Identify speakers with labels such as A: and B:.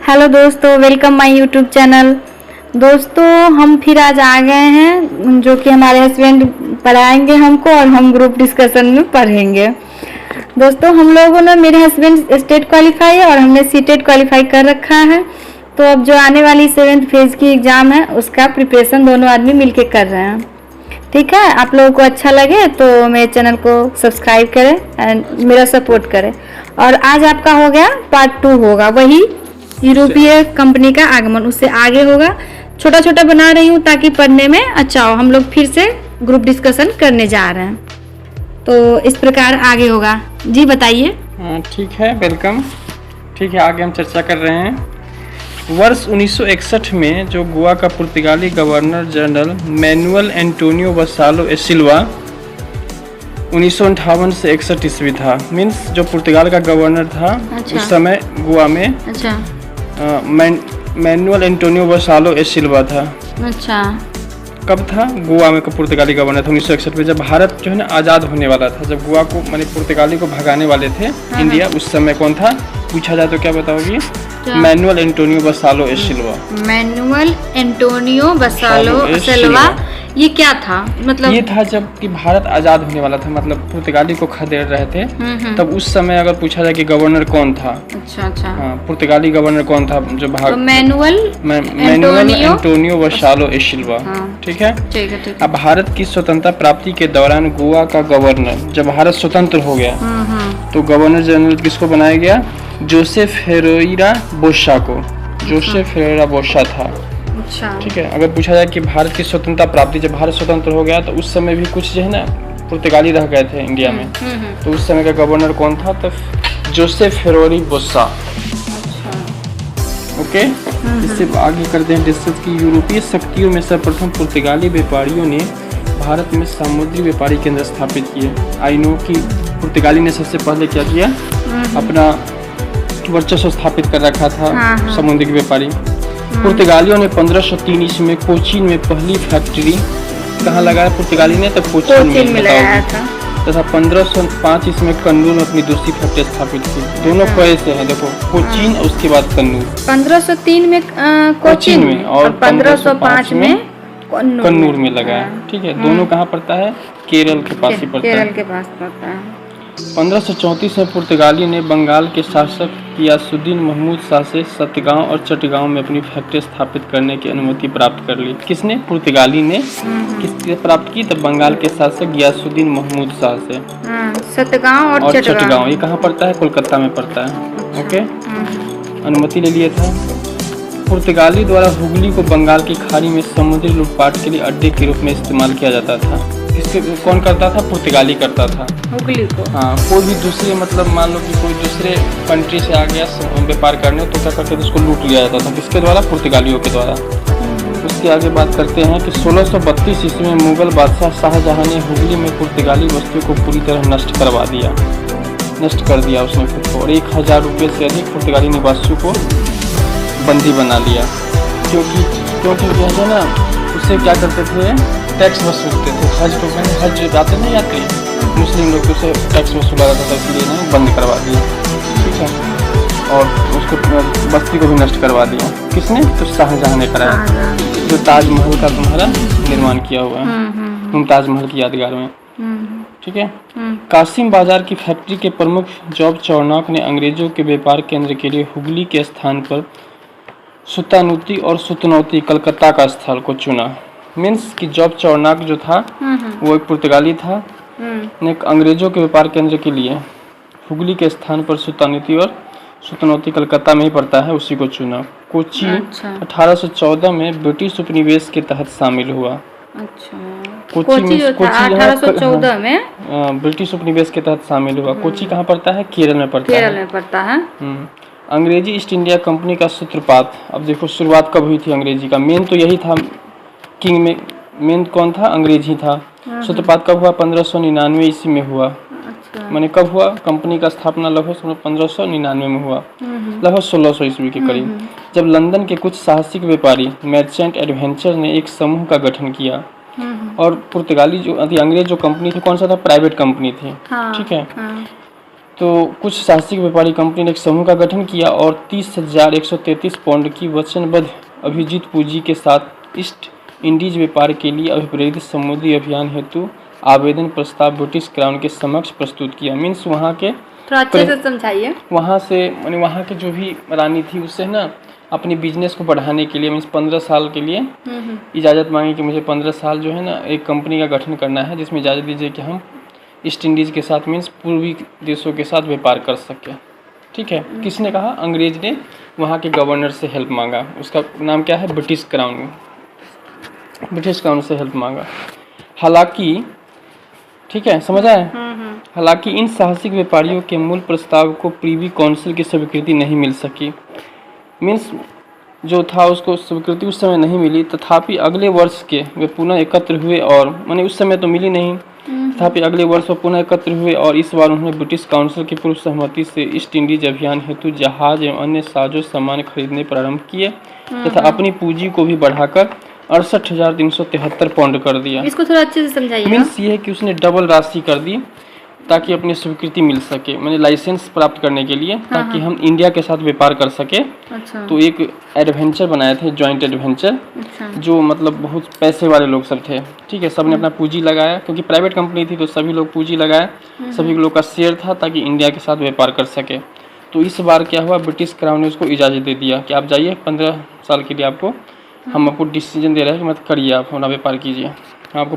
A: Hello दोस्तों, welcome my YouTube channel. दोस्तों हम फिर आज आ गए हैं, जो कि हमारे हस्बैंड पढ़ाएंगे हमको और हम ग्रुप डिस्कशन में पढ़ेंगे। दोस्तों हम लोगों ने, मेरे हस्बैंड स्टेट क्वालिफाई और हमने सीटेट क्वालिफाई कर रखा है। तो अब जो आने वाली 7th फेज की एग्ज़ाम है उसका प्रिपरेशन दोनों आदमी मिलके कर रहे हैं। ठीक है, आप लोगों को अच्छा लगे तो मेरे चैनल को सब्सक्राइब करें एंड मेरा सपोर्ट करें। और आज आपका हो गया पार्ट 2 होगा, वही यूरोपीय कंपनी का आगमन, उससे आगे होगा। छोटा छोटा बना रही हूँ ताकि पढ़ने में अच्छा हो। हम लोग फिर से ग्रुप डिस्कशन करने जा रहे हैं, तो इस प्रकार आगे होगा। जी बताइए।
B: ठीक है, वेलकम। ठीक है, आगे हम चर्चा कर रहे हैं। वर्ष 1961 में जो गोवा का पुर्तगाली गवर्नर जनरल मैनुअल एंटोनियो वसालो ए सिल्वा 1958 से 61 ईस्वी था। मीन्स जो पुर्तगाल का गवर्नर था उस समय गोवा में मैनुअल एंटोनियो वसालो ए सिल्वा था।
A: अच्छा,
B: कब था? गोवा में पुर्तगाली गवर्नर था 1961 में, जब भारत जो है ना आज़ाद होने वाला था, जब गोवा को माने पुर्तगाली को भगाने वाले थे इंडिया, उस समय कौन था पूछा जाए तो क्या बताओगी? मैनुअल एंटोनियो वसालो ए सिल्वा।
A: मैनुअल एंटोनियो वसालो ए सिल्वा, ये क्या था? मतलब
B: ये था जब कि भारत आज़ाद होने वाला था, मतलब पुर्तगाली को खदेड़ रहे थे, तब उस समय अगर पूछा जाए कि गवर्नर कौन था।
A: अच्छा।
B: हाँ, पुर्तगाली गवर्नर कौन था जो
A: तो मैनुअल
B: एंटोनियो वसालो ए सिल्वा। ठीक है। अब भारत की स्वतंत्रता प्राप्ति के दौरान गोवा का गवर्नर, जब भारत स्वतंत्र हो गया तो गवर्नर जनरल किसको बनाया गया? जोसेफ फेरेरा बोसा को। जोसेफ फेरेरा बोसा था।
A: अच्छा।
B: ठीक है। अगर पूछा जाए कि भारत की स्वतंत्रता प्राप्ति, जब भारत स्वतंत्र हो गया तो उस समय भी कुछ जो है ना पुर्तगाली रह गए थे इंडिया में, तो उस समय का गवर्नर कौन था? तो जोसेफ फेरेरा बोसा। ओके। इससे आगे करते हैं डिस्कस की यूरोपीय शक्तियों में सर्वप्रथम पुर्तगाली व्यापारियों ने भारत में समुद्री व्यापारी केंद्र स्थापित किए। आई नो कि पुर्तगाली ने सबसे पहले क्या किया, अपना वर्चस्व स्थापित कर रखा था समुद्री व्यापारी। पुर्तगालियों ने 1503 ईस्वी में कोचीन में पहली फैक्ट्री कहाँ लगाया पुर्तगाली ने? तो कोचीन में लगाया था। तथा 1505 ईस्वी में कन्नूर में अपनी दूसरी फैक्ट्री स्थापित की। दोनों कैसे हैं देखो, कोचीन और उसके बाद कन्नूर।
A: 1503 में कोचीन में और 1505 में
B: कन्नूर में लगाया। ठीक है। दोनों कहाँ पड़ता है? केरल के पास ही पड़ता है।
A: केरल के पास पड़ता है।
B: 1534 में पुर्तगाली ने बंगाल के शासक गियासुद्दीन महमूद शाह से सतगांव और चटगांव में अपनी फैक्ट्री स्थापित करने की अनुमति प्राप्त कर ली। किसने? पुर्तगाली ने। किससे प्राप्त की? तो बंगाल के शासक गियासुद्दीन महमूद शाह से।
A: सतगांव और
B: चटगांव ये कहाँ पड़ता है? कोलकाता में पड़ता है। ओके। अनुमति ले लिया था। पुर्तगाली द्वारा हुगली को बंगाल की खाड़ी में समुद्री लूटपाट के लिए अड्डे के रूप में इस्तेमाल किया जाता था। किसके कौन करता था? पुर्तगाली करता था
A: हुगली को।
B: हाँ, कोई भी दूसरे मतलब मान लो कि कोई दूसरे कंट्री से आ गया व्यापार करने, तो क्या करते थे? उसको लूट लिया जाता था। किसके द्वारा? पुर्तगालियों के द्वारा। उसके आगे बात करते हैं कि 1632 ईस्वी में मुगल बादशाह शाहजहां ने हुगली में पुर्तगाली वस्तुओं को पूरी तरह नष्ट कर दिया उसने खुद को, और 1000 रुपये से अधिक पुर्तगाली निवासियों को बंदी बना लिया। क्योंकि जो है ना उससे क्या करते थे? टैक्स वसूलते थे। हज जाते नहीं आते मुस्लिम लोग, तो उसे टैक्स वसूला जाता था, इसलिए इन्हें बंद करवा दिया। ठीक है। और उसको बस्ती को भी नष्ट करवा दिया। किसने? तो शाहजहां ने कराया, जो ताजमहल का तुम्हारा निर्माण किया हुआ है मुमताज महल की यादगार में। ठीक है। कासिम बाजार की फैक्ट्री के प्रमुख जॉब चौर्नॉक ने अंग्रेजों के व्यापार केंद्र के लिए हुगली के स्थान पर सुतानुती और सुतनौती कलकत्ता का स्थल को चुना। मीन्स कि जॉब चौर्नॉक जो था वो एक पुर्तगाली था, ने अंग्रेजों के व्यापार केंद्र के लिए हुगली के स्थान पर सुतानुती और सुतनौती कलकत्ता में ही पड़ता है, उसी को चुना। कोची 1814 में ब्रिटिश उपनिवेश के तहत शामिल हुआ।
A: अच्छा।
B: कोची
A: 1814 में
B: ब्रिटिश उपनिवेश के तहत शामिल हुआ। कोची कहाँ पड़ता है? केरल में पड़ता है। अंग्रेजी ईस्ट इंडिया कंपनी का सूत्रपात, अब देखो शुरुआत कब हुई थी अंग्रेजी का? मेन तो यही था, किंग में मेन कौन था? अंग्रेज ही था। सूत्रपात कब हुआ? 1599 ईस्वी में हुआ। अच्छा। माने कब हुआ? कंपनी का स्थापना लगभग 1599 में हुआ, लगभग 1600 ईस्वी के करीब, जब लंदन के कुछ साहसिक व्यापारी मर्चेंट एडवेंचर ने एक समूह का गठन किया। और पुर्तगाली जो अंग्रेज जो कंपनी थी, कौन सा था? प्राइवेट कंपनी थी। ठीक है। तो कुछ साहसिक व्यापारी कंपनी ने एक समूह का गठन किया और 30,133 पाउंड की वचनबद्ध अभिजीत पूंजी के साथ ईस्ट इंडीज व्यापार के लिए अभिप्रेरित समुद्री अभियान हेतु आवेदन प्रस्ताव ब्रिटिश क्राउन के समक्ष प्रस्तुत किया। मीन्स वहाँ के
A: थोड़ा अच्छे से समझाइए।
B: वहाँ से माने वहाँ के जो भी रानी थी उससे ना अपनी बिजनेस को बढ़ाने के लिए मीन्स 15 साल के लिए इजाज़त मांगी कि मुझे 15 साल जो है ना एक कंपनी का गठन करना है जिसमें इजाज़त दीजिए कि हम ईस्ट इंडीज़ के साथ मीन्स पूर्वी देशों के साथ व्यापार कर सकें। ठीक है, किसने कहा? अंग्रेज ने वहाँ के गवर्नर से हेल्प मांगा। उसका नाम क्या है? British crown. ब्रिटिश क्राउन से हेल्प मांगा। हालांकि ठीक है, समझ आए? हालांकि इन साहसिक व्यापारियों के मूल प्रस्ताव को प्रीवी काउंसिल की स्वीकृति नहीं मिल सकी। मीन्स जो था उसको स्वीकृति उस समय नहीं मिली। तथापि अगले वर्ष के वे पुनः एकत्र हुए और माने उस समय तो मिली नहीं, तथापि अगले वर्ष वो पुनः एकत्र हुए और इस बार उन्होंने ब्रिटिश काउंसिल की पूर्व सहमति से ईस्ट इंडीज अभियान हेतु जहाज एवं अन्य साजो सामान खरीदने प्रारंभ किए तथा अपनी पूंजी को भी बढ़ाकर 68,373 पाउंड कर दिया।
A: इसको थोड़ा अच्छे से समझाइए।
B: मीन्स ये है कि उसने डबल राशि कर दी ताकि अपनी स्वीकृति मिल सके, मैंने लाइसेंस प्राप्त करने के लिए, ताकि हम इंडिया के साथ व्यापार कर सके।
A: अच्छा।
B: तो एक एडवेंचर बनाए थे, जॉइंट एडवेंचर।
A: अच्छा।
B: जो मतलब बहुत पैसे वाले लोग सब थे। ठीक है, सबने अपना पूंजी लगाया क्योंकि प्राइवेट कंपनी थी तो सभी लोग पूंजी लगाए, सभी लोग का शेयर था ताकि इंडिया के साथ व्यापार कर सके। तो इस बार क्या हुआ, ब्रिटिश क्राउन ने उसको इजाज़त दे दिया कि आप जाइए 15 साल के लिए, आपको हम आपको डिसीजन दे रहे हैं कि मत करिए, आप अपना व्यापार कीजिए, आपको